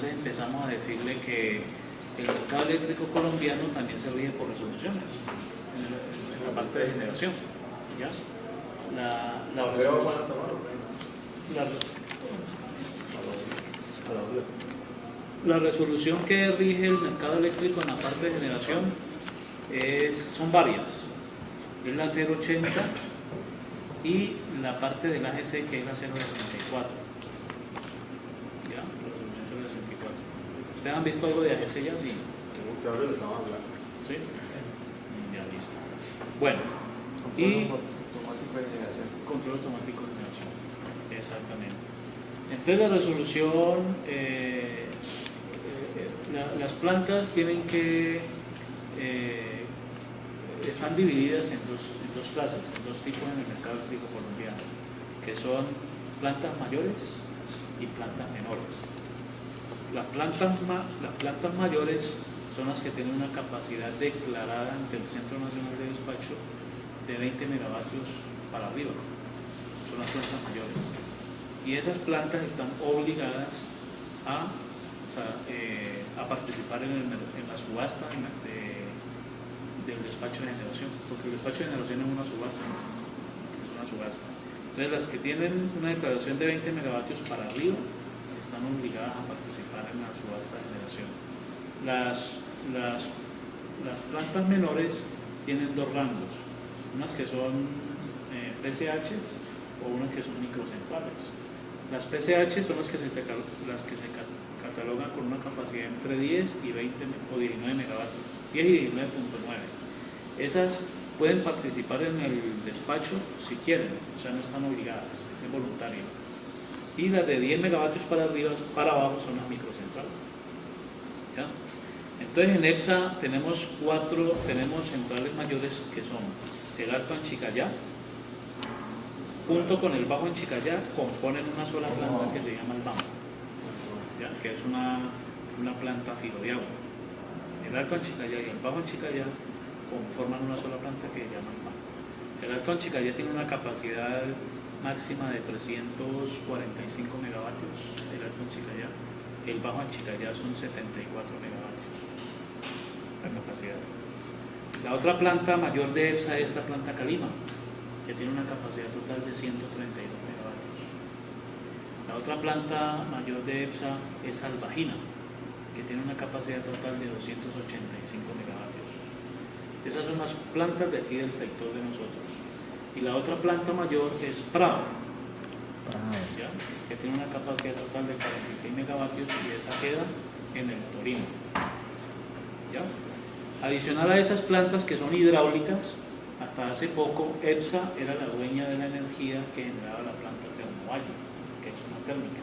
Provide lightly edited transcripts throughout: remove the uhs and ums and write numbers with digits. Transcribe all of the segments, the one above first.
entonces empezamos a decirle que el mercado eléctrico colombiano también se rige por resoluciones en la parte de generación. ¿Ya? La resolución que rige el mercado eléctrico en la parte de generación son varias. Es la 080 y la parte del AGC, que es la 064. ¿Ya? La resolución 064. ¿Ustedes han visto algo de AGC ya? Sí. ¿Sí? Ya, listo. Bueno, y control automático de generación. Exactamente. Entonces la resolución, las plantas tienen que, están divididas en dos clases, en dos tipos en el mercado eléctrico colombiano, que son plantas mayores y plantas menores. Las plantas mayores son las que tienen una capacidad declarada ante el Centro Nacional de Despacho de 20 megavatios para arriba. Son las plantas mayores. Y esas plantas están obligadas a participar en la subasta del despacho de generación, porque el despacho de generación es una subasta, ¿no? Es una subasta. Entonces las que tienen una declaración de 20 megavatios para arriba están obligadas a participar en la subasta de generación. Las plantas menores tienen dos rangos, unas que son PCHs o unas que son microcentrales. Las PCH son las que se catalogan con una capacidad entre 10 y 20 o 19 megavatios, 10 y 19.9. Esas pueden participar en el despacho si quieren, o sea, no están obligadas, es voluntario. Y las de 10 megavatios para arriba, para abajo son las microcentrales. ¿Ya? Entonces en EPSA tenemos centrales mayores que son el Alto Anchicayá, junto con el Bajo Anchicayá componen una sola planta que se llama el BAM, ¿ya? Que es una planta filo de agua. El Alto Anchicayá y el Bajo Anchicayá conforman una sola planta que se llama el BAM. El Alto Anchicayá tiene una capacidad máxima de 345 megavatios, el Alto Anchicayá. El Bajo Anchicayá son 74 megavatios la capacidad. La otra planta mayor de EPSA es la planta Calima, que tiene una capacidad total de 132 megavatios. La otra planta mayor de EPSA es Salvajina, que tiene una capacidad total de 285 megavatios. Esas son las plantas de aquí del sector de nosotros. Y la otra planta mayor es Prado, ¿ya? Que tiene una capacidad total de 46 megavatios y esa queda en el Torino. ¿Ya? Adicional a esas plantas que son hidráulicas, hasta hace poco EPSA era la dueña de la energía que generaba la planta Termovalle, que es una térmica.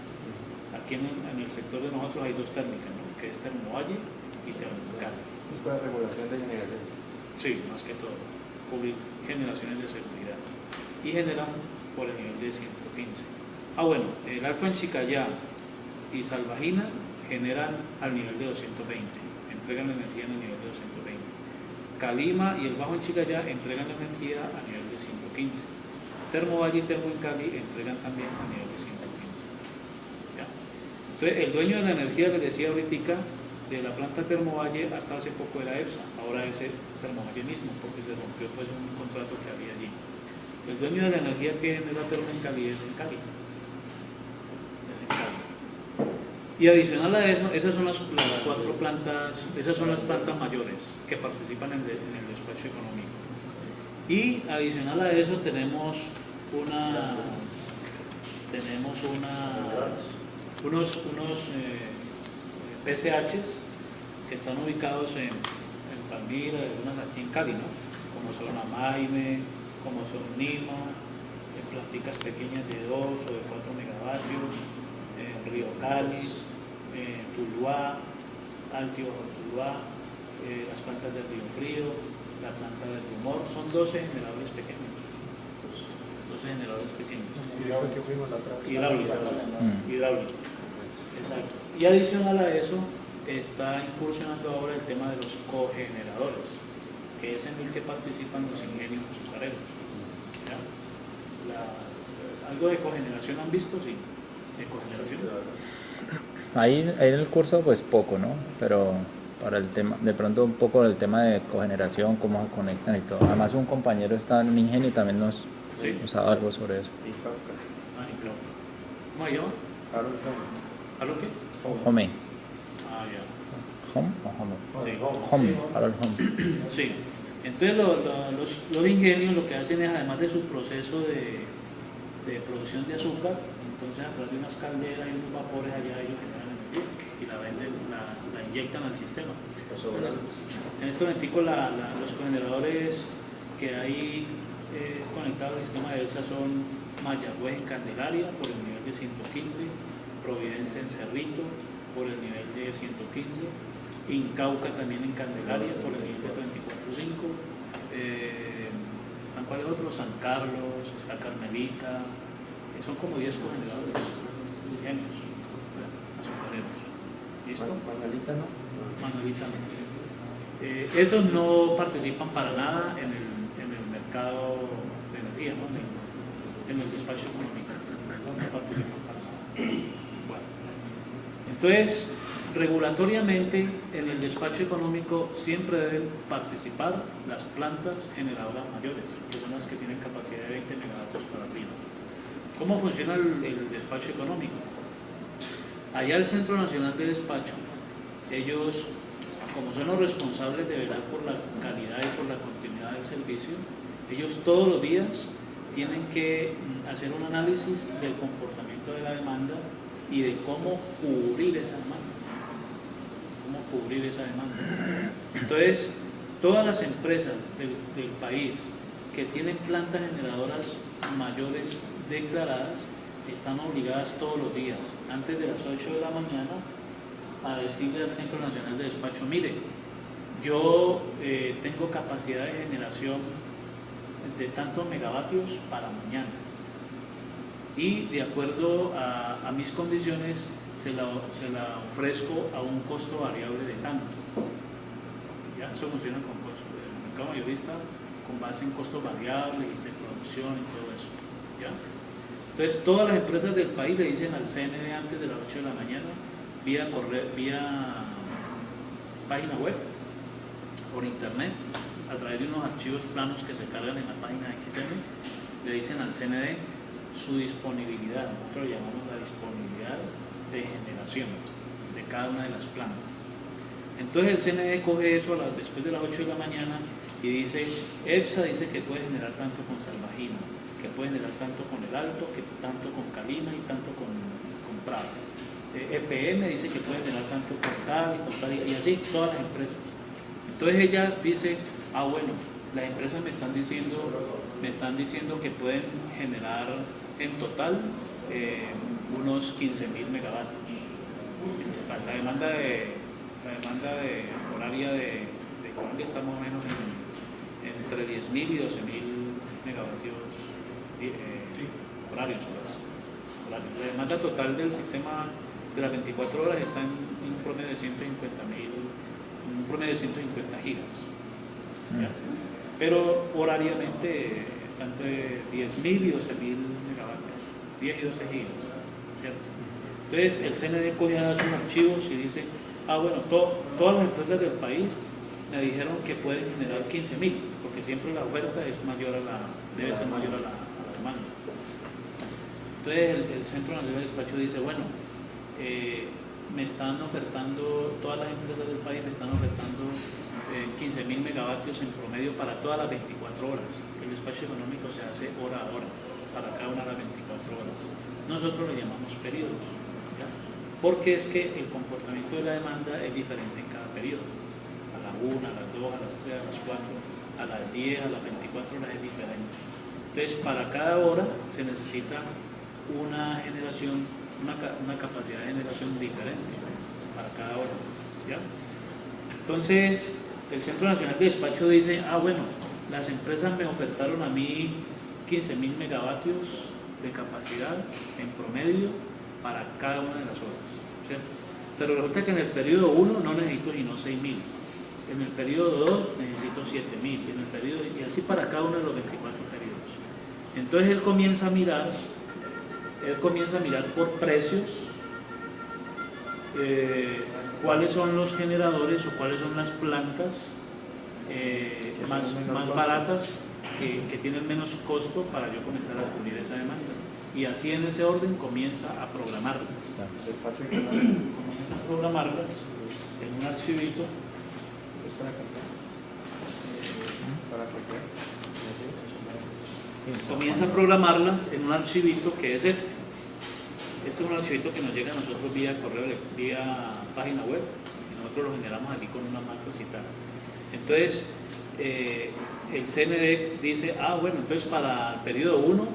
Aquí en el sector de nosotros hay dos térmicas, ¿no? Que es Termovalle y Termocali. ¿Es para regulación de generación? Sí, más que todo, cubrir generaciones de seguridad. Y generan por el nivel de 115. Bueno, el Alto Anchicayá y Salvajina generan al nivel de 220, entregan energía en el nivel de 220. Calima y el Bajo Anchicayá entregan energía a nivel de 115. Termovalle y Termocali entregan también a nivel de 115. ¿Ya? Entonces, el dueño de la energía, les decía ahorita, de la planta Termovalle hasta hace poco era EPSA, ahora es el Termovalle mismo, porque se rompió pues un contrato que había allí. El dueño de la energía que genera Termocali es en Cali. Y adicional a eso, esas son las cuatro plantas, esas son las plantas mayores que participan en el despacho económico. Y adicional a eso tenemos unos PCHs que están ubicados en Palmira, algunas aquí en Cali, ¿no? Como son Amaime, como son Nima, planticas pequeñas de 2 o de 4 megavatios, Río Cali, Tuluá, Altio Tuluá, las plantas del Río Frío, la planta del Rumor, son 12 generadores pequeños. 12 generadores pequeños. Hidráulicos. Exacto. Y adicional a eso, está incursionando ahora el tema de los cogeneradores, que es en el que participan los ingenios azucareros. ¿Ya? ¿Algo de cogeneración han visto? Sí. ¿De cogeneración? Ahí en el curso pues poco, ¿no? Pero para el tema, de pronto un poco el tema de cogeneración, cómo se conectan y todo. Además un compañero está en mi ingenio y también nos Sí. daba algo sobre eso. Y Cauca. Ah, en Cauca. ¿Cómo se llama? Harold Holmes. ¿A lo qué? Home. Ah, ya. ¿Home o Home? Sí. Home, Harold Home. Sí. Entonces los ingenios lo que hacen es, además de su proceso de producción de azúcar, entonces a través de unas calderas y unos vapores allá ellos generan energía y la venden, la inyectan al sistema. En este momento los cogeneradores que hay conectados al sistema de ELSA son Mayagüez en Candelaria por el nivel de 115, Providencia en Cerrito por el nivel de 115, Incauca también en Candelaria por el nivel de 34.5, están cuáles otros, San Carlos, está Carmelita, que son como 10 cogeneradores ingenios, azucareros. ¿Listo? Manuelita, ¿no? Manuelita no. Esos no participan para nada en el mercado de energía, ¿no? En el despacho económico. No participan para nada. Bueno. Entonces, regulatoriamente en el despacho económico siempre deben participar las plantas generadoras mayores, que son las que tienen capacidad de 20 megavatios para arriba. ¿Cómo funciona el despacho económico? Allá el Centro Nacional de Despacho, ellos, como son los responsables de velar por la calidad y por la continuidad del servicio, ellos todos los días tienen que hacer un análisis del comportamiento de la demanda y de cómo cubrir esa demanda. Entonces, todas las empresas del país que tienen plantas generadoras mayores declaradas están obligadas todos los días, antes de las 8 de la mañana, a decirle al Centro Nacional de Despacho: mire, yo tengo capacidad de generación de tantos megavatios para mañana y de acuerdo a mis condiciones se la ofrezco a un costo variable de tanto. Ya, eso funciona con costo. El mercado mayorista con base en costos variables de producción y todo eso. ¿Ya? Entonces, todas las empresas del país le dicen al CNE antes de las 8 de la mañana, vía página web, por internet, a través de unos archivos planos que se cargan en la página XM, le dicen al CNE su disponibilidad. Nosotros lo llamamos la disponibilidad de generación de cada una de las plantas. Entonces el CNE coge eso después de las 8 de la mañana y dice: EPSA dice que puede generar tanto con Salvagina, que puede generar tanto con el Alto, que tanto con Calima y tanto con Prado. EPM dice que puede generar tanto con tal y así todas las empresas. Entonces ella dice: ah, bueno, las empresas me están diciendo que pueden generar en total unos 15.000 megavatios. La demanda horaria de Colombia está más o menos entre 10.000 y 12.000 megavatios horarios. La demanda total del sistema de las 24 horas está en un promedio de 150 gigas. ¿Ya? Pero horariamente está entre 10.000 y 12.000 megavatios, 10 y 12 gigas, ¿cierto? Entonces el CNE coge a sus archivos y dice: ah, bueno, todas las empresas del país me dijeron que pueden generar 15.000, porque siempre la oferta es mayor debe ser mayor a la demanda. Entonces el Centro Nacional de Despacho dice: bueno, me están ofertando, todas las empresas del país me están ofertando 15.000 megavatios en promedio para todas las 24 horas. El despacho económico se hace hora a hora, para cada una de las 24 horas. Nosotros lo llamamos periodos, ¿ya? Porque es que el comportamiento de la demanda es diferente en cada periodo. A la 1, a las 2, a las 3, a las 4, a las 10, a las 24 horas es diferente. Entonces, para cada hora se necesita una generación, una capacidad de generación diferente para cada hora, ¿ya? Entonces, el Centro Nacional de Despacho dice: ah, bueno, las empresas me ofertaron a mí 15.000 megavatios de capacidad en promedio para cada una de las horas, ¿cierto? Pero resulta que en el periodo 1 no necesito sino 6.000, en el periodo 2 necesito 7.000, en el periodo, y así para cada uno de los 24 periodos. Entonces él comienza a mirar por precios cuáles son los generadores o cuáles son las plantas más baratas que tienen menos costo para yo comenzar a cubrir esa demanda. Y así en ese orden comienza a programarlas. Comienza a programarlas en un archivito. Comienza a programarlas en un archivito que es este. Este es un archivito que nos llega a nosotros vía correo, vía página web, y nosotros lo generamos aquí con una macro y tal. Entonces, el CND dice, bueno, entonces para el periodo 1,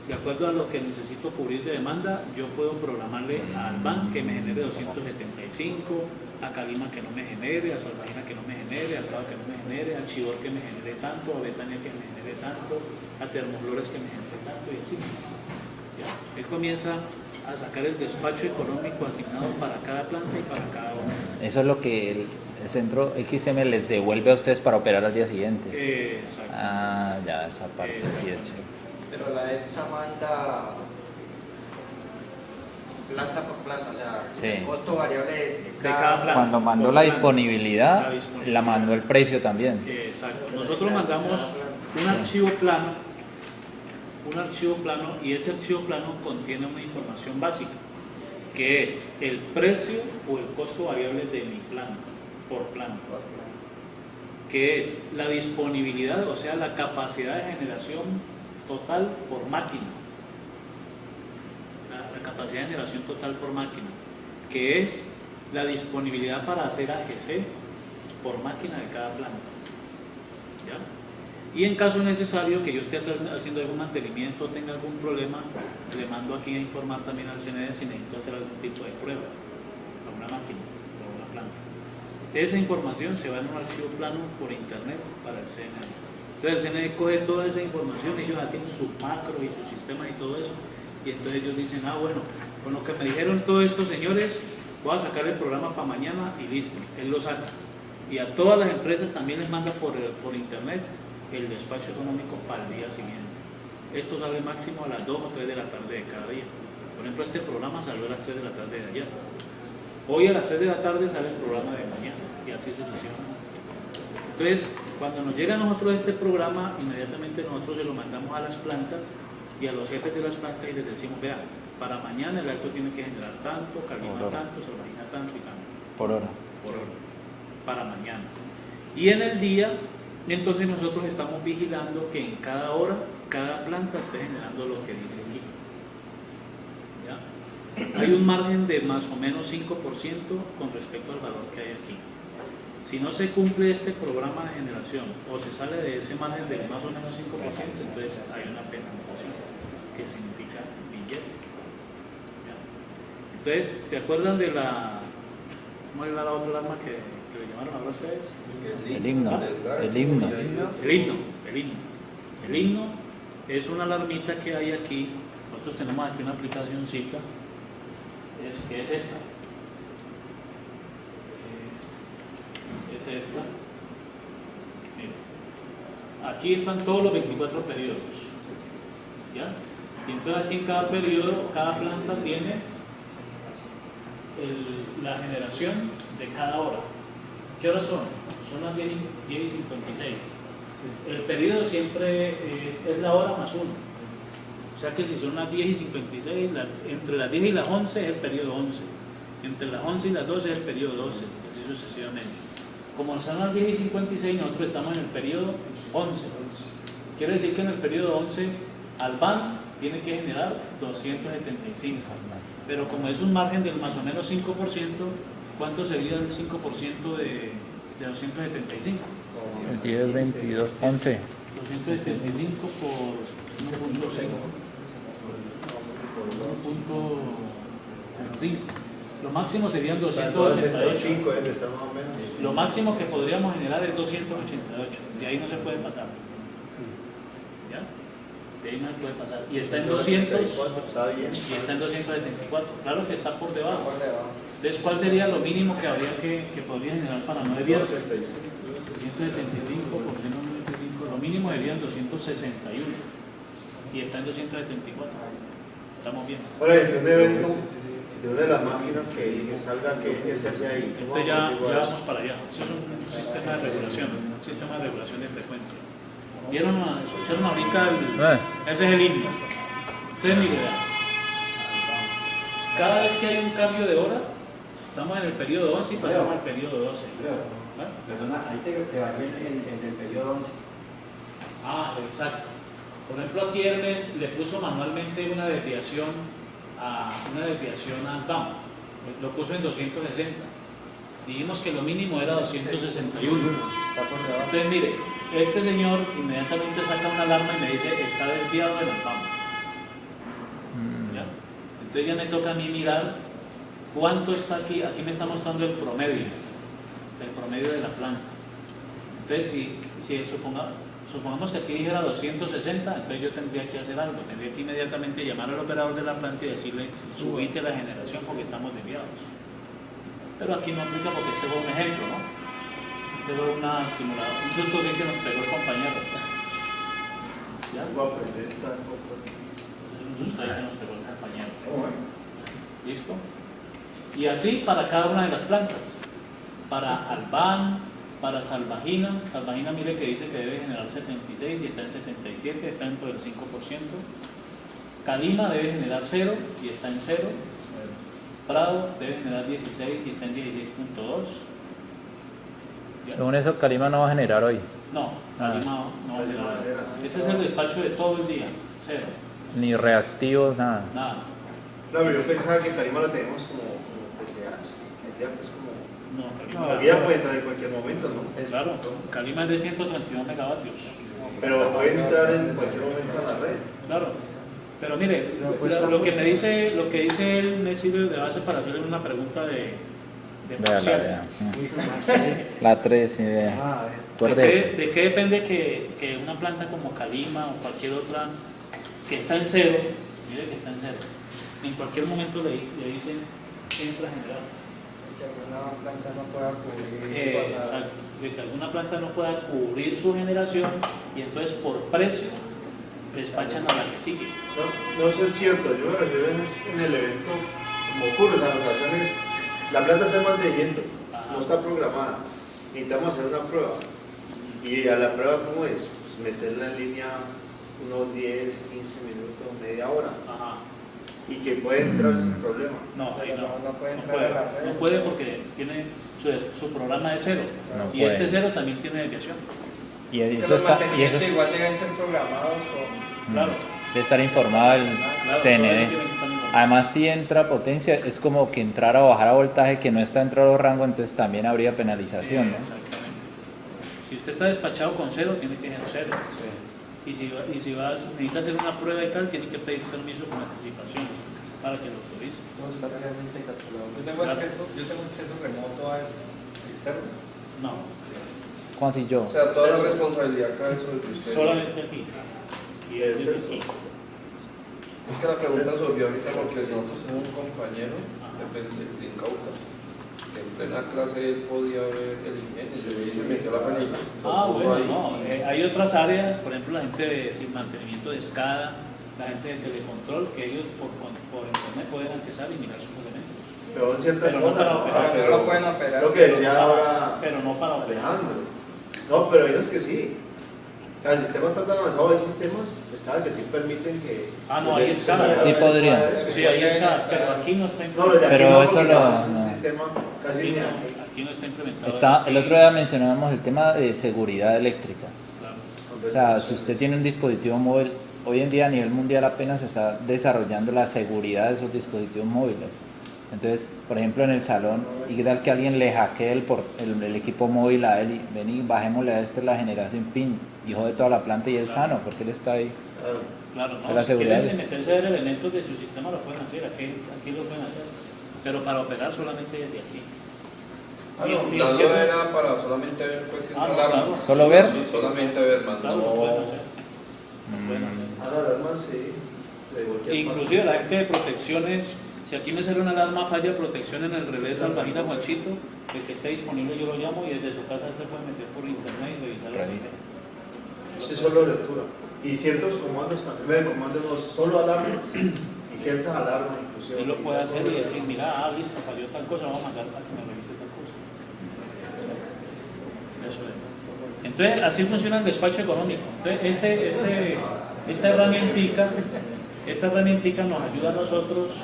de acuerdo a lo que necesito cubrir de demanda, yo puedo programarle al BAN que me genere 275, a Calima que no me genere, a Salvadina que no me genere, a Prado que no me genere, a Chivor que me genere tanto, a Betania que me genere tanto, a Termoflores que me genere tanto, y así. ¿Ya? Él comienza a sacar el despacho económico asignado para cada planta y para cada hora. Eso es lo que el centro XM les devuelve a ustedes para operar al día siguiente. Exacto. Ya, esa parte sí es chévere. Pero la EPSA manda planta por planta, o sea, Sí. el costo variable de cada planta. Cuando mandó Por la planta. disponibilidad, La disponibilidad. la mandó el precio también. Exacto. Nosotros mandamos un archivo plano y ese archivo plano contiene una información básica, que es el precio o el costo variable de mi planta, por planta, que es la disponibilidad, o sea, la capacidad de generación total por máquina, la capacidad de generación total por máquina, que es la disponibilidad para hacer AGC por máquina de cada planta. ¿Ya? Y en caso necesario que yo esté haciendo algún mantenimiento o tenga algún problema, le mando aquí a informar también al CND si necesito hacer algún tipo de prueba a una máquina o a una planta. Esa información se va en un archivo plano por internet para el CND. Entonces el CND coge toda esa información, ellos ya tienen su macro y su sistema y todo eso, y entonces ellos dicen, bueno, con lo que me dijeron todos estos señores, voy a sacar el programa para mañana y listo, él lo saca. Y a todas las empresas también les manda por internet el despacho económico para el día siguiente. Esto sale máximo a las 2 o 3 de la tarde de cada día. Por ejemplo, este programa salió a las 3 de la tarde de ayer. Hoy a las 3 de la tarde sale el programa de mañana y así sucesivamente. Entonces, cuando nos llega a nosotros este programa, inmediatamente nosotros se lo mandamos a las plantas y a los jefes de las plantas y les decimos, vea, para mañana el alto tiene que generar tanto, Calima tanto, Salvadina tanto y tanto. Por hora. Por hora. Para mañana. Y en el día, entonces nosotros estamos vigilando que en cada hora, cada planta esté generando lo que dice aquí. ¿Ya? Hay un margen de más o menos 5% con respecto al valor que hay aquí. Si no se cumple este programa de generación o se sale de ese margen de más o menos 5%, entonces hay una penalización que significa billete. ¿Ya? Entonces, ¿se acuerdan de la... ¿Cómo era la otra alarma que le llamaron ahora ustedes? El himno. El himno. El himno es una alarmita que hay aquí. Nosotros tenemos aquí una aplicacióncita que es esta. Es esta. Mira. Aquí están todos los 24 periodos. ¿Ya? Y entonces aquí en cada periodo, cada planta tiene la generación de cada hora. ¿Qué horas son? Son las 10 y 56. El periodo siempre es la hora más 1. O sea que si son las 10 y 56, entre las 10 y las 11 es el periodo 11. Entre las 11 y las 12 es el periodo 12, así sucesivamente. Como son las 10 y 56, nosotros estamos en el periodo 11. Quiere decir que en el periodo 11, Albán tiene que generar 275. Pero como es un margen del más o menos 5%, ¿cuánto sería el 5% de 275? El 10, 22, 11. 275 por 1.05. Lo máximo serían 288. Lo máximo que podríamos generar es 288. De ahí no se puede pasar. ¿Ya? De ahí no se puede pasar. Y está en 200. Y está en 274. Claro que está por debajo. Entonces, ¿cuál sería lo mínimo que habría que podría generar para no desviarse? 275 por 195. Lo mínimo serían 261. Y está en 274. Estamos bien. Ahora, en un evento de una de las máquinas que salga que se hace ahí. Entonces ya vamos para allá. Eso es un sistema de regulación, de frecuencia. ¿Escucharon ahorita? Ese es el himno. Entonces, mire, vean. Cada vez que hay un cambio de hora, estamos en el periodo 11 y pasamos al periodo 12. Perdona, ahí te va el periodo 11. Ah, exacto. Por ejemplo, aquí Hermes le puso manualmente una desviación al BAM. Lo puso en 260. Dijimos que lo mínimo era 261. Entonces, mire, este señor inmediatamente saca una alarma y me dice, está desviado del BAM. ¿Ya? Entonces ya me toca a mí mirar cuánto está aquí. Aquí me está mostrando el promedio de la planta. Entonces, si supongamos que aquí dijera 260, entonces yo tendría que hacer algo, tendría que inmediatamente llamar al operador de la planta y decirle, subite la generación porque estamos desviados. Pero aquí no aplica porque este fue un ejemplo, ¿no? Este fue una simulación, un susto que nos pegó el compañero. ¿Ya? Voy a aprender estas Es un susto ahí que nos pegó el compañero. ¿Listo? Y así para cada una de las plantas. Para Albán, para Salvagina mire que dice que debe generar 76 y está en 77, está dentro del 5%. Calima debe generar 0 y está en 0. Prado debe generar 16 y está en 16.2. Según eso, Calima no va a generar hoy. No, Calima no va a generar. Este es el despacho de todo el día, 0. Ni reactivos, nada. Nada. No, pero yo pensaba que Calima la tenemos como PCH. Ya pues como... No, Calima. La vida puede entrar en cualquier momento, ¿no? Claro, Calima es de 132 megavatios. Pero puede entrar en cualquier momento a la red. Claro. Pero mire, lo que dice él me sirve de base para hacerle una pregunta de parcial. La 3, sí, vea. ¿De qué depende que una planta como Calima o cualquier otra que está en 0, mire que está en 0, en cualquier momento le dicen entra a generar? Que alguna planta no pueda cubrir. Exacto, de que alguna planta no pueda cubrir su generación y entonces por precio despachan a la que sigue. No, eso es cierto. Yo me refiero en el evento como ocurre, la situación es, la planta está en mantenimiento, no está programada. Necesitamos hacer una prueba. Y a la prueba, ¿cómo es? Pues meterla en línea unos 10, 15 minutos, media hora. Ajá. Y que puede entrar sin problema. No, ahí no puede entrar a la red. No puede porque tiene su programa de 0. No y puede. este 0 también tiene desviación. Y eso Los está. Y eso mantenimientos igual deben ser programados con... Claro. de estar informado el Claro, todo eso CNE. tiene que estar informado. Además, si entra potencia, es como que entrar a bajar a voltaje que no está dentro de los rangos, entonces también habría penalización, ¿no? Exactamente. Si usted está despachado con 0, tiene que generar 0. Y si necesita hacer una prueba y tal, tiene que pedir permiso con anticipación para que lo autorice. No está realmente calculado. Yo tengo acceso remoto a esto, externo. No, ¿Cómo así yo? O sea, toda la responsabilidad cae sobre usted. solamente aquí. Y es eso. Es que la pregunta surgió ahorita porque nosotros tenemos un compañero de Cauca que en plena clase él podía ver el ingenio y se metió la película. Bueno, no. Hay otras áreas, por ejemplo, la gente de mantenimiento de SCADA, la gente de telecontrol, que ellos por internet pueden accesar y mirar sus elementos. Pero en ciertas Pero no cosas. para operar. Pero no lo pueden operar. Lo que decía ahora Pero no para operar. Alejandro. No, pero hay unos que sí. El sistema está tan avanzado, hay sistemas que sí permiten que... No, hay SCADA. Sí podría. Sí, ahí está, pero aquí no está No, los de aquí Pero no, eso porque no- es un no. sistema casi Aquí ni no, aquí. aquí no está implementado. El otro día mencionábamos el tema de seguridad eléctrica. Claro. O sea, si usted tiene un dispositivo móvil, hoy en día a nivel mundial apenas se está desarrollando la seguridad de esos dispositivos móviles. Entonces, por ejemplo, en el salón, y qué tal que alguien le hackee el equipo móvil a él y vení, bajémosle a la generación PIN y jode toda la planta y él sano, porque él está ahí. Claro, De no, la si seguridad. quieren meterse a ver elementos de su sistema lo pueden hacer, aquí lo pueden hacer, pero para operar solamente desde aquí. La duda era para solamente ver pues no, alarma. claro. ¿Solo ver? Sí, sí. Solamente ver, más Claro, lo pueden hacer. Lo pueden hacer. Alarmas sí. De cualquier Inclusive la gente de protecciones, si aquí me sale una alarma falla protección en el relé Salvagina Juanchito, el que esté disponible yo lo llamo y desde su casa se puede meter por internet y revisar. Revisa. Sí, solo lectura. Y ciertos comandos también, comandos no solo alarmas y ciertas alarmas. Él lo puede hacer y decir, mira, listo, falló tal cosa, vamos a mandar a que me revise tal cosa. Eso es. Entonces, así funciona el despacho económico. Entonces, esta herramientica nos ayuda a nosotros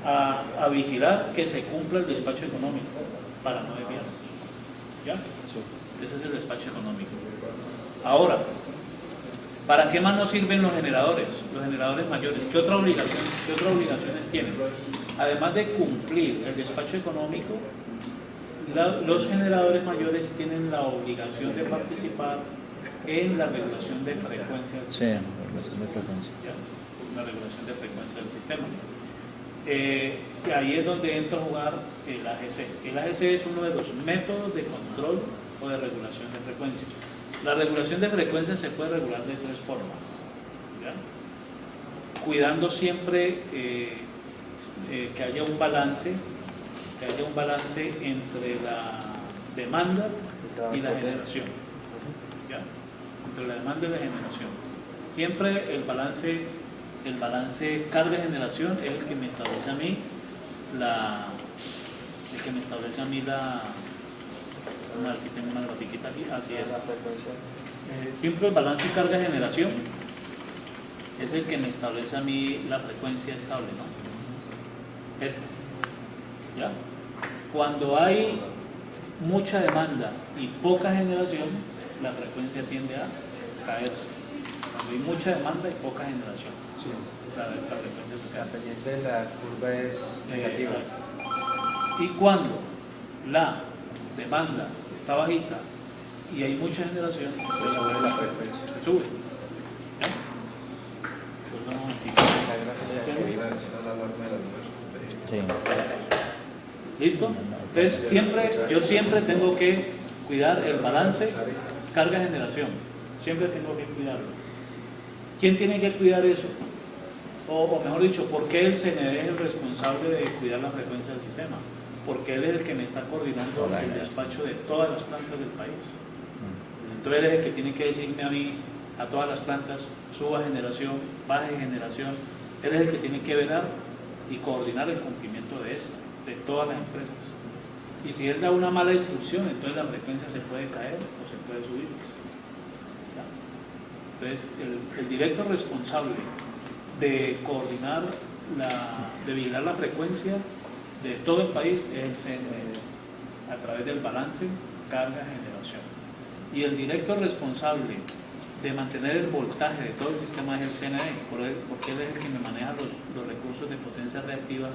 a vigilar que se cumpla el despacho económico para no desviarnos. ¿Ya? Ese es el despacho económico. Ahora, ¿para qué más nos sirven los generadores mayores? ¿Qué otras obligaciones tienen? Además de cumplir el despacho económico, los generadores mayores tienen la obligación de participar en la regulación de frecuencia del sistema. Sí, regulación de frecuencia. ¿Ya? La regulación de frecuencia del sistema. Y ahí es donde entra a jugar el AGC. El AGC es uno de los métodos de control o de regulación de frecuencia. La regulación de frecuencia se puede regular de tres formas, ¿ya? Cuidando siempre que haya un balance entre la demanda y la generación, ¿ya? Entre la demanda y la generación. Siempre el balance carga-generación es el que me establece a mí a ver si tengo una grafiquita aquí, así es. Siempre el balance carga-generación es el que me establece a mí la frecuencia estable, ¿no? ¿Ya? Cuando hay mucha demanda y poca generación, la frecuencia tiende a caerse. Cuando hay mucha demanda y poca generación, la frecuencia se cae. La pendiente de la curva es negativa. Y cuando la demanda está bajita y hay mucha generación, Se sube la frecuencia. se sube. ¿Ya? Pues un momentito. Sí. ¿Listo? Entonces yo siempre tengo que cuidar el balance carga-generación. Siempre tengo que cuidarlo. ¿Quién tiene que cuidar eso? O mejor dicho, ¿por qué el CND es el responsable de cuidar la frecuencia del sistema? Porque él es el que me está coordinando el despacho de todas las plantas del país. Entonces él es el que tiene que decirme a mí, a todas las plantas, suba generación, baje generación. Él es el que tiene que velar y coordinar el cumplimiento de esto, de todas las empresas. Y si él da una mala instrucción, entonces la frecuencia se puede caer o se puede subir. ¿Ya? Entonces el directo responsable de coordinar, de vigilar la frecuencia de todo el país es el CNE, a través del balance carga-generación. Y el directo responsable de mantener el voltaje de todo el sistema es el CNE, porque él es el que me maneja los recursos de potencia reactiva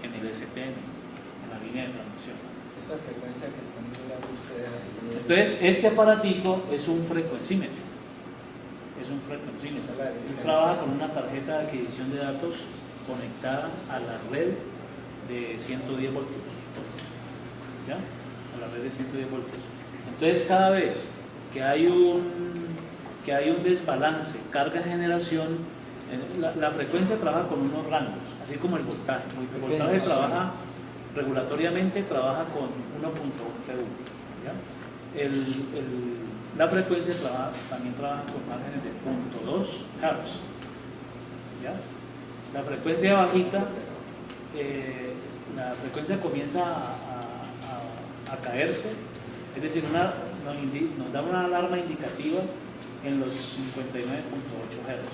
en el STN, en la línea de transmisión. Esa frecuencia que están mirando ustedes. Entonces, este aparatico es un frecuencímetro. Él trabaja con una tarjeta de adquisición de datos conectada a la red de 110 voltios. ¿Ya? A la red de 110 voltios. Entonces, cada vez que hay un desbalance carga-generación, la frecuencia trabaja con unos rangos, así como el voltaje. El voltaje trabaja regulatoriamente, trabaja con 1.1 PU. ¿Ya? La frecuencia también trabaja con márgenes de 0.2 Hz. ¿Ya? La frecuencia bajita, la frecuencia comienza a caerse, es decir, nos da una alarma indicativa en los 59.8 Hz.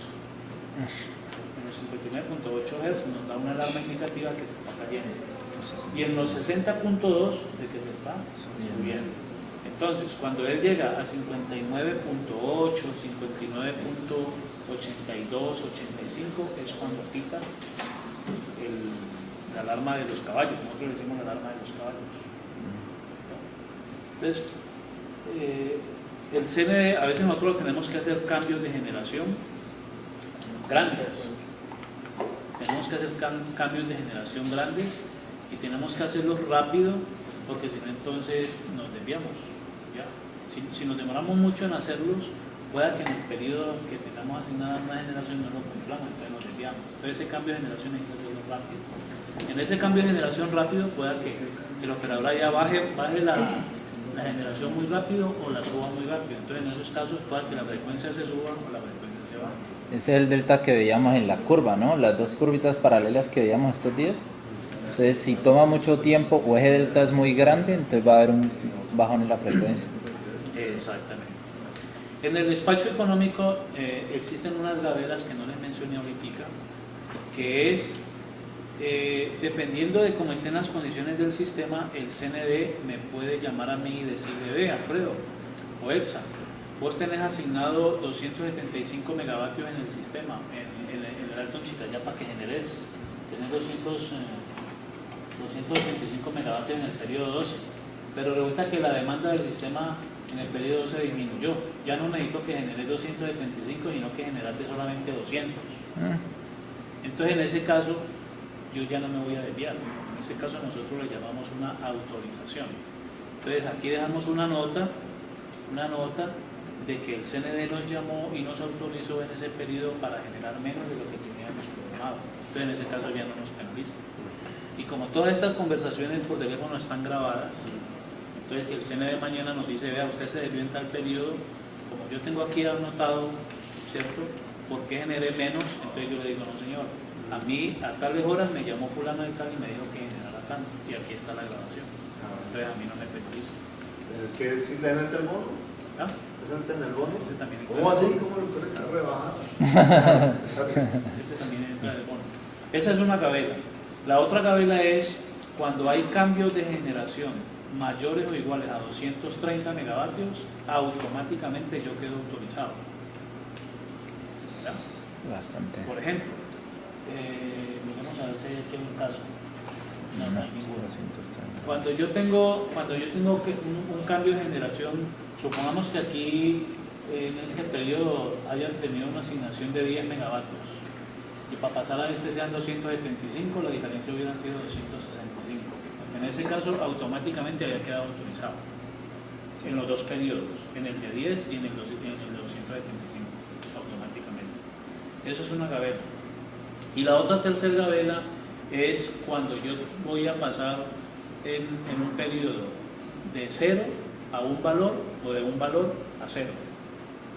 En los 59.8 Hz nos da una alarma indicativa que se está cayendo. Y en los 60.2 de que se está subiendo. Entonces, cuando él llega a 59.8, 59.82, 85, es cuando pita la alarma de los caballos. Nosotros le decimos la alarma de los caballos. Entonces, el CNE, a veces nosotros tenemos que hacer cambios de generación grandes. Tenemos que hacer cambios de generación grandes y tenemos que hacerlos rápido, porque si no, entonces nos desviamos. ¿Ya? Si nos demoramos mucho en hacerlos, pueda que en el periodo que tengamos asignada una generación no lo cumplamos, entonces nos desviamos. Entonces ese cambio de generación hay que hacerlo rápido. En ese cambio de generación rápido pueda que el operador ya baje la generación muy rápido o la suba muy rápido. Entonces en esos casos pueda que la frecuencia se suba o la frecuencia se baje. Ese es el delta que veíamos en la curva, ¿no? Las dos curvitas paralelas que veíamos estos días. Entonces, si toma mucho tiempo o ese delta es muy grande, entonces va a haber un bajón en la frecuencia. Exactamente. En el despacho económico existen unas gabelas que no les mencioné ahorita, que es, dependiendo de cómo estén las condiciones del sistema, el CND me puede llamar a mí y decirle, ve, Alfredo, o EPSA, vos tenés asignado 275 megavatios en el sistema, en el Alto Chicayá para que generes, tenés 285 megavatios en el periodo 12, pero resulta que la demanda del sistema en el periodo 12 disminuyó. Ya no necesito que generes 275, sino que generaste solamente 200. Entonces, en ese caso, yo ya no me voy a desviar. En ese caso, nosotros le llamamos una autorización. Entonces, aquí dejamos una nota de que el CND nos llamó y nos autorizó en ese periodo para generar menos de lo que teníamos programado. Entonces, en ese caso, ya no nos penaliza. Y como todas estas conversaciones por teléfono están grabadas, entonces si el CND mañana nos dice, vea, usted se desvió en tal periodo, como yo tengo aquí anotado, ¿cierto?, ¿por qué generé menos? Entonces yo le digo, no señor, a mí a tales horas me llamó fulano de tal y me dijo que generara tanto, y aquí está la grabación. Entonces a mí no me penaliza. Es que si le dan el bono. ¿Ah? ¿Es en el bono? Ese también entra. ¿Cómo así? ¿Cómo lo puede rebajar? Ese también entra en el bono. Esa es una gabela. La otra gabela es cuando hay cambios de generación mayores o iguales a 230 megavatios, automáticamente yo quedo autorizado. ¿Ya? Bastante. Por ejemplo, miremos a ver si hay aquí un caso. No, no hay ninguno. 230. Cuando yo tengo un cambio de generación, supongamos que aquí en este periodo hayan tenido una asignación de 10 megavatios y para pasar a este sean 275, la diferencia hubiera sido 265. En ese caso, automáticamente había quedado autorizado en los dos periodos, en el de 10 y en el de 275, automáticamente. Eso es una gabela. Y la otra tercera gabela es cuando yo voy a pasar en un periodo de 0 a un valor o de un valor a 0.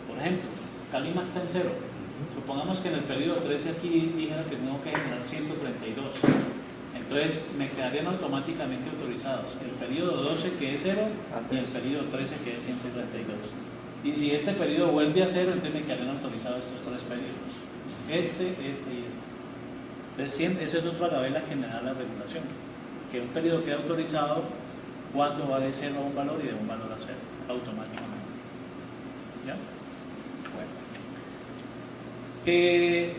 Por ejemplo, Calima está en 0. Supongamos que en el periodo 13 aquí dijera que tengo que generar 132. Entonces me quedarían automáticamente autorizados el periodo 12 que es 0 y el periodo 13 que es 132. Y si este periodo vuelve a 0, entonces me quedarían autorizados estos tres periodos. Este y este. Entonces esa es otra gabela que me da la regulación. Que un periodo queda autorizado cuando va de 0 a un valor y de un valor a 0, automáticamente. ¿Ya? Les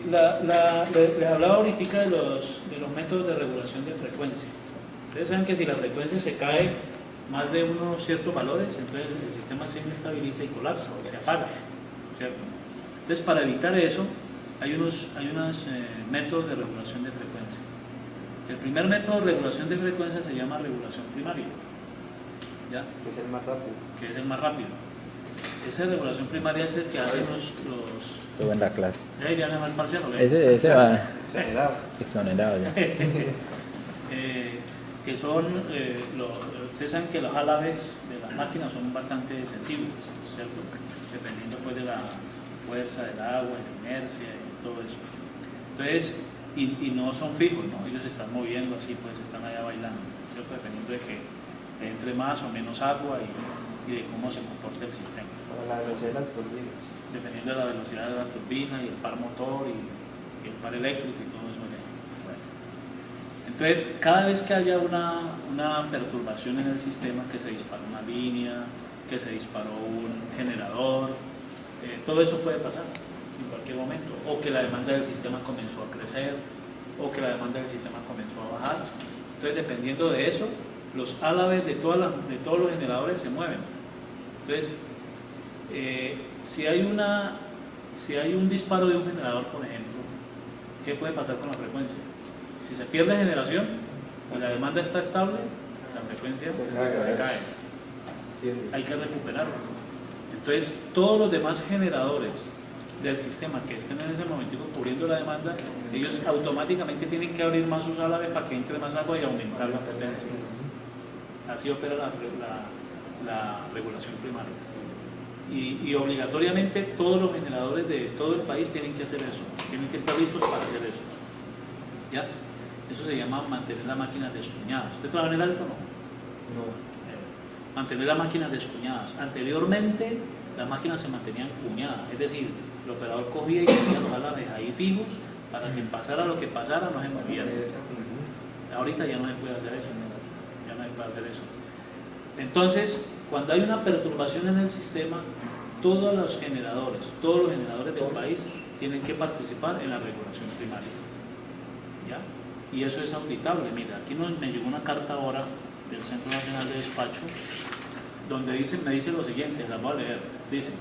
hablaba ahorita de los métodos de regulación de frecuencia. Ustedes saben que si la frecuencia se cae más de unos ciertos valores, entonces el sistema se inestabiliza y colapsa o se apaga, ¿cierto? Entonces, para evitar eso, hay unos métodos de regulación de frecuencia. El primer método de regulación de frecuencia se llama regulación primaria, ¿ya? Es el más rápido. Que es el más rápido. Esa regulación primaria es el que hacen los Estuvo en la clase. ya irían a mal parcial, ¿o qué? Ese va Exagerado. exonerado ya. Que son, ustedes saben que los álabes de las máquinas son bastante sensibles, ¿cierto? Dependiendo pues de la fuerza del agua, de la inercia y todo eso. Entonces, y no son fijos, ¿no? Ellos se están moviendo así, pues están allá bailando, ¿cierto? Dependiendo de que entre más o menos agua y de cómo se comporta el sistema. Para la velocidad de las turbinas. Dependiendo de la velocidad de la turbina y el par motor y el par eléctrico y todo eso. Bueno. Entonces, cada vez que haya una perturbación en el sistema, que se disparó una línea, que se disparó un generador, todo eso puede pasar en cualquier momento, o que la demanda del sistema comenzó a crecer, o que la demanda del sistema comenzó a bajar. Entonces, dependiendo de eso, los álabes de todos los generadores se mueven. Entonces, si hay un disparo de un generador, por ejemplo, ¿qué puede pasar con la frecuencia? Si se pierde generación y la demanda está estable, la frecuencia se cae. Hay que recuperarlo. Entonces, todos los demás generadores del sistema que estén en ese momento cubriendo la demanda, ellos automáticamente tienen que abrir más sus álabes para que entre más agua y aumentar la potencia. Así opera la regulación primaria. Y obligatoriamente todos los generadores de todo el país tienen que hacer eso, tienen que estar listos para hacer eso. ¿Ya? Eso se llama mantener las máquinas descuñadas. ¿Usted trabaja en el alto o no? No. Mantener las máquinas descuñadas. Anteriormente las máquinas se mantenían cuñadas, es decir, el operador cogía y tenía los álabes ahí fijos para que pasara lo que pasara, no se movieran. Ahorita ya no se puede hacer eso, ya no se puede hacer eso. Entonces, cuando hay una perturbación en el sistema, todos los generadores del país tienen que participar en la regulación primaria. ¿Ya? Y eso es auditable. Mira, aquí me llegó una carta ahora del Centro Nacional de Despacho, donde me dice lo siguiente, la voy a leer. Dice: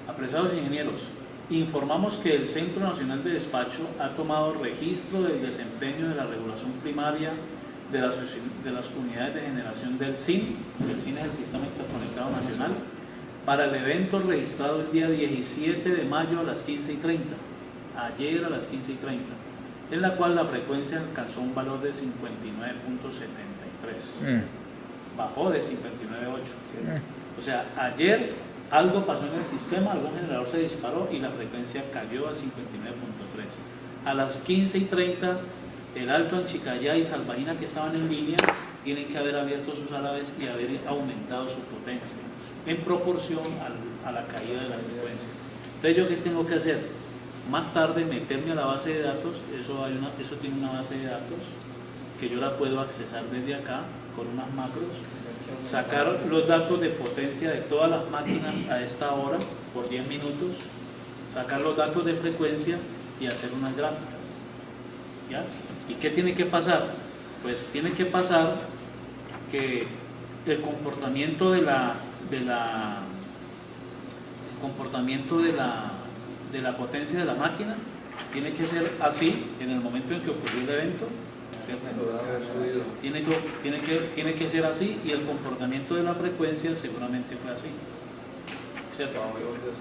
apreciados ingenieros, informamos que el Centro Nacional de Despacho ha tomado registro del desempeño de la regulación primaria de las unidades de generación del SIN. El SIN es el Sistema Interconectado Nacional, para el evento registrado el día 17 de mayo a las 15:30, ayer a las 15:30, en la cual la frecuencia alcanzó un valor de 59.73. Bajó de 59.8. O sea, ayer algo pasó en el sistema, algún generador se disparó y la frecuencia cayó a 59.3. A las 15:30, el Alto Anchicayá y Salvajina, que estaban en línea, tienen que haber abierto sus álabes y haber aumentado su potencia en proporción a la caída de la frecuencia. Entonces, ¿yo qué tengo que hacer? Más tarde meterme a la base de datos. Eso tiene una base de datos que yo la puedo accesar desde acá con unas macros, sacar los datos de potencia de todas las máquinas a esta hora por 10 minutos, sacar los datos de frecuencia y hacer unas gráficas. ¿Ya? ¿Y qué tiene que pasar? Pues tiene que pasar que el comportamiento de la potencia de la máquina tiene que ser así en el momento en que ocurrió el evento. Tiene que ser así, y el comportamiento de la frecuencia seguramente fue así. ¿Cierto?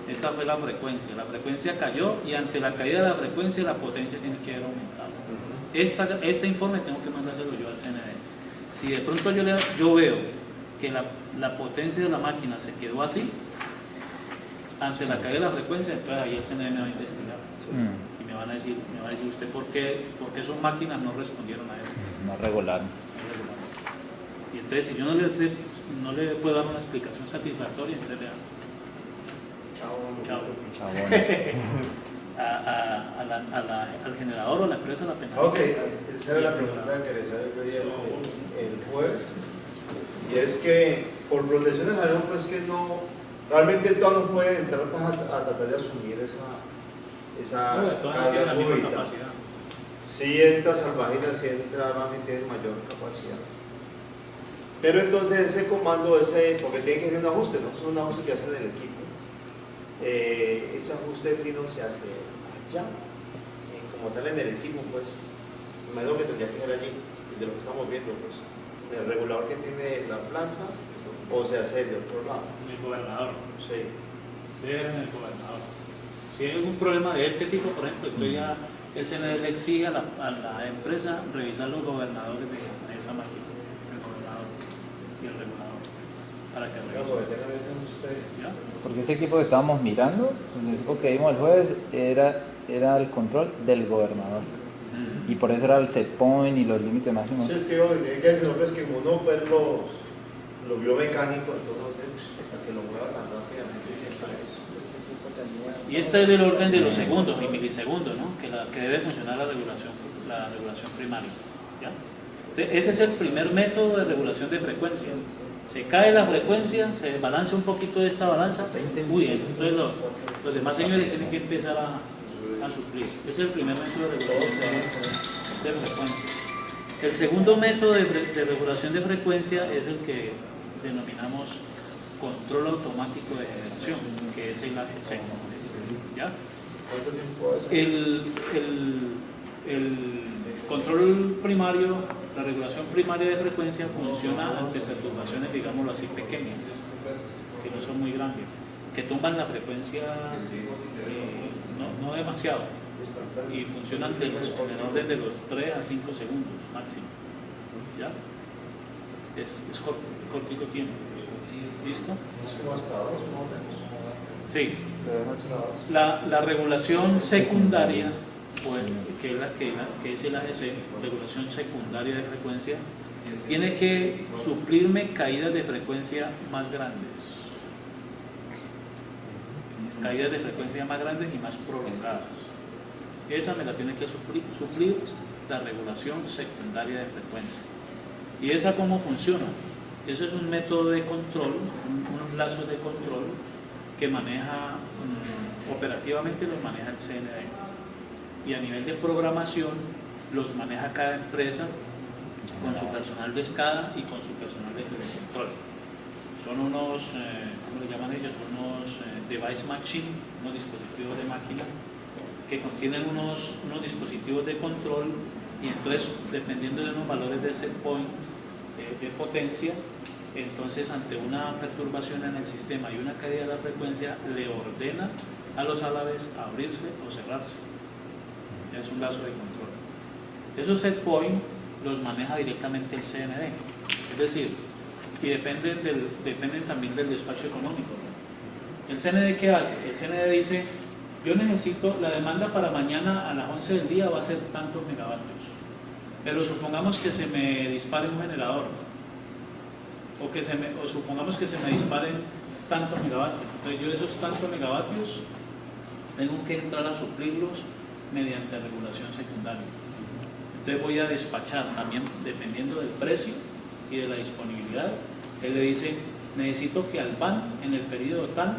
Esta fue la frecuencia cayó, y ante la caída de la frecuencia la potencia tiene que haber aumentado. Este informe tengo que mandárselo yo al CNE. Si de pronto yo veo que la potencia de la máquina se quedó así ante la caída de la frecuencia, entonces ahí el CNE me va a investigar. Y me van a decir usted por qué sus máquinas no respondieron a eso. No regularon. Y entonces, si yo no le puedo dar una explicación satisfactoria, entonces le hago chao. Al generador o a la empresa la penaliza. Ok, esa era la pregunta que les había el jueves. Y es que por protecciones sabemos pues que no, realmente todos no pueden entrar a tratar de asumir esa carga súbita. Si entra Salvajina, si entra Margen, tiene mayor capacidad. Pero entonces ese comando, porque tiene que hacer un ajuste, ¿no? Es un ajuste que hace del equipo. Ese ajuste no se hace allá, como tal en el equipo, pues. Imagino que tendría que ser allí, de lo que estamos viendo, pues. El regulador que tiene la planta, o se hace de otro lado. El gobernador. Sí. Debe ser en el gobernador. Si hay algún problema de este tipo, por ejemplo, entonces ya el CNE le exige a la empresa revisar los gobernadores de esa máquina, el gobernador y el regulador, para que revisen. ¿Ya? Porque ese equipo que estábamos mirando, el equipo que vimos el jueves, era el control del gobernador. Y por eso era el set point y los límites máximos. Sí, es que yo tiene que decir, es que uno pues los biomecánicos, entonces, para que lo mueva tan rápidamente siempre es. Y este es del orden de los segundos y milisegundos, ¿no? que debe funcionar la regulación primaria. ¿Ya? Entonces, ese es el primer método de regulación de frecuencia. Se cae la frecuencia, se desbalancea un poquito de esta balanza, entonces los demás señores tienen que empezar a suplir. Ese es el primer método de regulación de frecuencia. El segundo método de regulación de frecuencia es el que denominamos control automático de generación, que es el AGC. ¿Ya? El control primario, la regulación primaria de frecuencia funciona ante perturbaciones, digámoslo así, pequeñas, que no son muy grandes, que tumban la frecuencia no demasiado, y funcionan en orden de los 3 a 5 segundos máximo. ¿Ya? cortico tiempo. ¿Listo? Es como hasta 2, más o menos. Sí. Pero no hasta 2. La regulación secundaria, pues, que es el AGC, regulación secundaria de frecuencia, tiene que suplirme caídas de frecuencia más grandes. Caídas de frecuencia más grandes y más prolongadas. Esa me la tiene que suplir la regulación secundaria de frecuencia. ¿Y esa cómo funciona? Eso es un método de control, unos lazos de control que maneja, operativamente los maneja el CNE. Y a nivel de programación los maneja cada empresa con su personal de SCADA y con su personal de telecontrol. Son unos, ¿cómo le llaman ellos? Unos device matching, unos dispositivos de máquina que contienen unos dispositivos de control, y entonces, dependiendo de unos valores de set point de potencia, entonces ante una perturbación en el sistema y una caída de la frecuencia, le ordena a los álabes abrirse o cerrarse. Es un lazo de control. Esos set point los maneja directamente el CNE, es decir, y dependen también del despacho económico. ¿El CNE qué hace? El CNE dice: yo necesito, la demanda para mañana a las 11 del día va a ser tantos megavatios, pero supongamos que se me dispare un generador, o supongamos que se me disparen tantos megavatios. Entonces yo esos tantos megavatios tengo que entrar a suplirlos mediante regulación secundaria. Entonces voy a despachar también, dependiendo del precio y de la disponibilidad. Él le dice: necesito que Albán en el periodo tal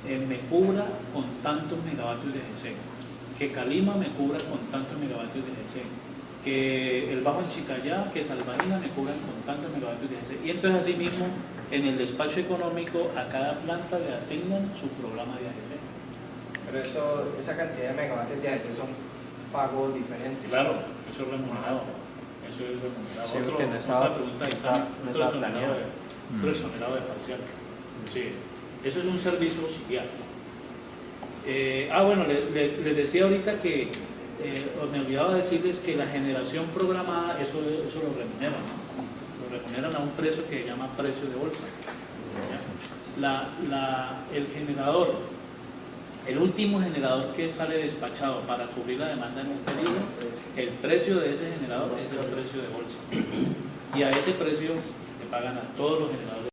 me cubra con tantos megavatios de GC, que Calima me cubra con tantos megavatios de GC, que el Bajo en Chicayá, que Salvanina me cubran con tantos megavatios de GC. Y entonces así mismo en el despacho económico a cada planta le asignan su programa de AGC. Pero esa cantidad de megavatios de AGC son pagos diferentes. Claro, eso es remunerado. Eso es remunerado. Sí, Otro, que no estaba- otra pregunta, Isaac, no otro estaba exonerado planeado. otro exonerado de parcial. Sí, eso es un servicio auxiliar. Bueno, les decía ahorita que me olvidaba decirles que la generación programada, eso lo remuneran, ¿no? Lo remuneran a un precio que se llama precio de bolsa. ¿Ya? El generador, el último generador que sale despachado para cubrir la demanda en un periodo, el precio de ese generador es el precio de bolsa. Y a ese precio le pagan a todos los generadores.